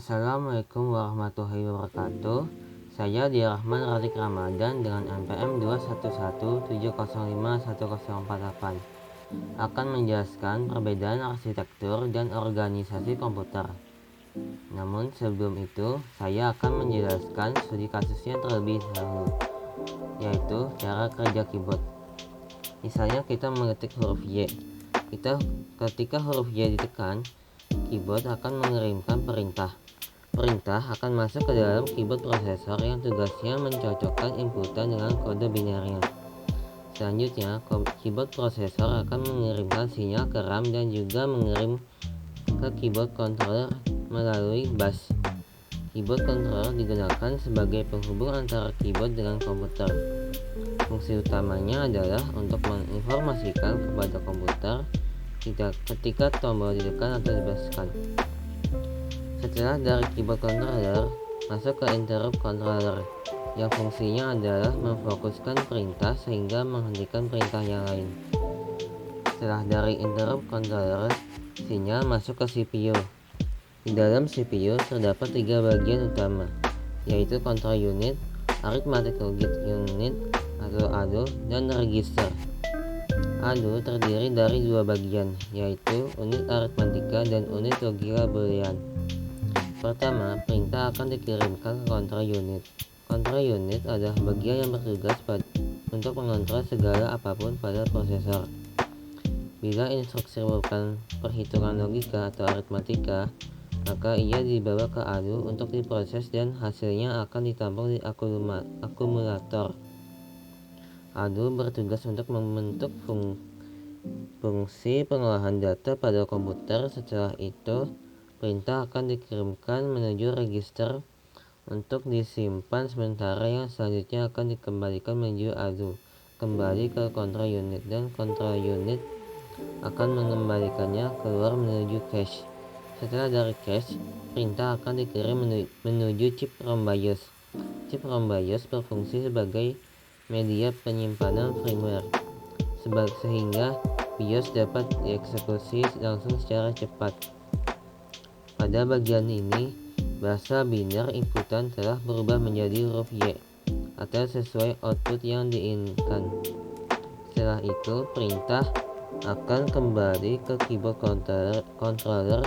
Assalamualaikum warahmatullahi wabarakatuh. Saya Dirahman Radik Ramadan dengan NPM 21170510448 akan menjelaskan perbedaan arsitektur dan organisasi komputer. Namun sebelum itu, saya akan menjelaskan studi kasusnya terlebih dahulu, yaitu cara kerja keyboard. Misalnya kita mengetik huruf Y. Ketika huruf Y ditekan, keyboard akan mengirimkan perintah. Perintah akan masuk ke dalam keyboard prosesor yang tugasnya mencocokkan inputan dengan kode binarnya. Selanjutnya, keyboard prosesor akan mengirimkan sinyal ke RAM dan juga mengirim ke keyboard controller melalui bus. Keyboard controller digunakan sebagai penghubung antara keyboard dengan komputer. Fungsi utamanya adalah untuk menginformasikan kepada komputer ketika tombol ditekan atau dibebaskan. Setelah dari keyboard controller, masuk ke interrupt controller, yang fungsinya adalah memfokuskan perintah sehingga menghentikan perintah yang lain. Setelah dari interrupt controller, sinyal masuk ke CPU. Di dalam CPU terdapat 3 bagian utama, yaitu control unit, arithmetic logic unit atau ALU, dan register. ALU terdiri dari 2 bagian, yaitu unit aritmatika dan unit logika boolean. Pertama, perintah akan dikirimkan ke control unit. Control unit adalah bagian yang bertugas untuk mengontrol segala apapun pada prosesor. Bila instruksi merupakan perhitungan logika atau aritmatika, maka ia dibawa ke ALU untuk diproses dan hasilnya akan ditampung di akumulator. ALU bertugas untuk membentuk fungsi pengolahan data pada komputer. Setelah itu, perintah akan dikirimkan menuju register untuk disimpan sementara, yang selanjutnya akan dikembalikan menuju ALU kembali ke control unit, dan control unit akan mengembalikannya keluar menuju cache. Setelah dari cache, perintah akan dikirim menuju chip ROM BIOS. Chip ROM BIOS berfungsi sebagai media penyimpanan firmware, sehingga BIOS dapat dieksekusi langsung secara cepat. Pada bagian ini, bahasa biner inputan telah berubah menjadi huruf Y atau sesuai output yang diinginkan. Setelah itu, perintah akan kembali ke keyboard controller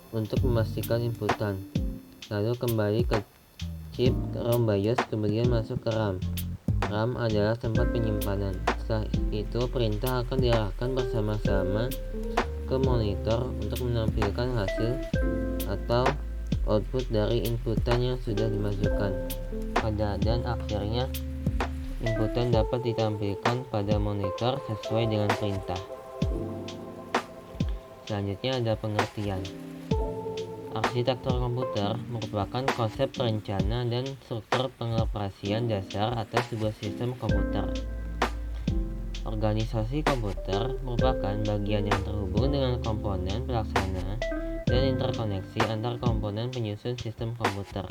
untuk memastikan inputan, lalu kembali ke chip ROM BIOS, kemudian masuk ke RAM. RAM adalah tempat penyimpanan. Setelah itu, perintah akan diarahkan bersama-sama ke monitor untuk menampilkan hasil atau output dari inputan yang sudah dimasukkan. Dan akhirnya, inputan dapat ditampilkan pada monitor sesuai dengan perintah. Selanjutnya ada pengertian. Arsitektur komputer merupakan konsep perencana dan struktur pengoperasian dasar atas sebuah sistem komputer. Organisasi komputer merupakan bagian yang terhubung dengan komponen pelaksana dan interkoneksi antar komponen penyusun sistem komputer.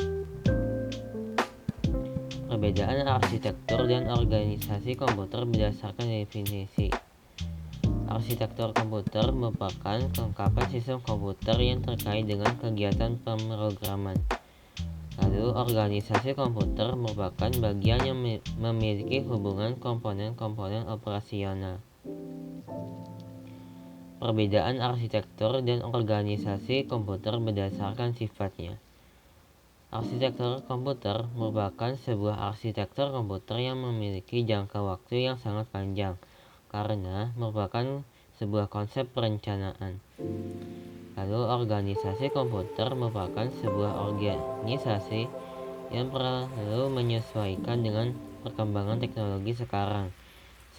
Perbedaan arsitektur dan organisasi komputer berdasarkan definisi. Arsitektur komputer merupakan kelengkapan sistem komputer yang terkait dengan kegiatan pemrograman. Lalu, organisasi komputer merupakan bagian yang memiliki hubungan komponen-komponen operasional. Perbedaan arsitektur dan organisasi komputer berdasarkan sifatnya. Arsitektur komputer merupakan sebuah arsitektur komputer yang memiliki jangka waktu yang sangat panjang karena merupakan sebuah konsep perencanaan. Lalu, organisasi komputer merupakan sebuah organisasi yang perlu menyesuaikan dengan perkembangan teknologi sekarang,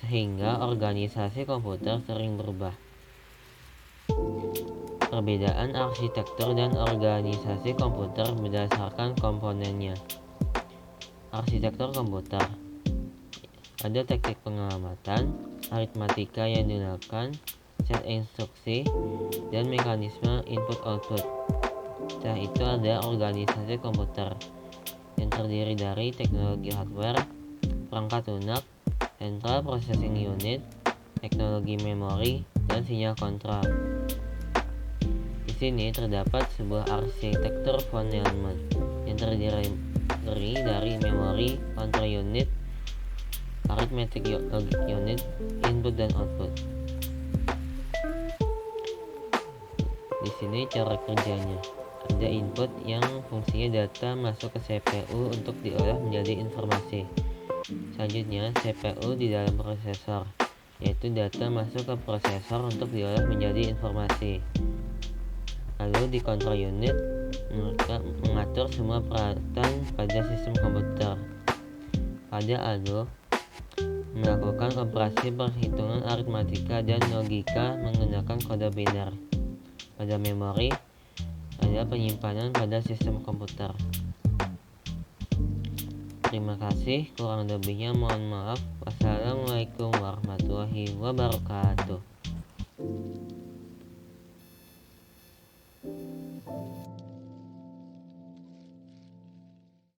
sehingga organisasi komputer sering berubah. Perbedaan arsitektur dan organisasi komputer berdasarkan komponennya. Arsitektur komputer. Ada teknik pengamatan, aritmatika yang digunakan, set instruksi, dan mekanisme input-output. Setelah itu ada organisasi komputer yang terdiri dari teknologi hardware, perangkat lunak, central processing unit, teknologi memori, dan sinyal kontrol. Di sini terdapat sebuah arsitektur von Neumann yang terdiri dari memori, control unit, arithmetic logic unit, input dan output. Di sini cara kerjanya. Ada input yang fungsinya data masuk ke CPU untuk diolah menjadi informasi. Selanjutnya, CPU di dalam prosesor, yaitu data masuk ke prosesor untuk diolah menjadi informasi. Lalu di control unit, mereka mengatur semua peralatan pada sistem komputer. Pada I/O, melakukan operasi perhitungan aritmatika dan logika menggunakan kode biner. Pada memori, ada penyimpanan pada sistem komputer. Terima kasih, kurang lebihnya mohon maaf. Wassalamualaikum warahmatullahi wabarakatuh.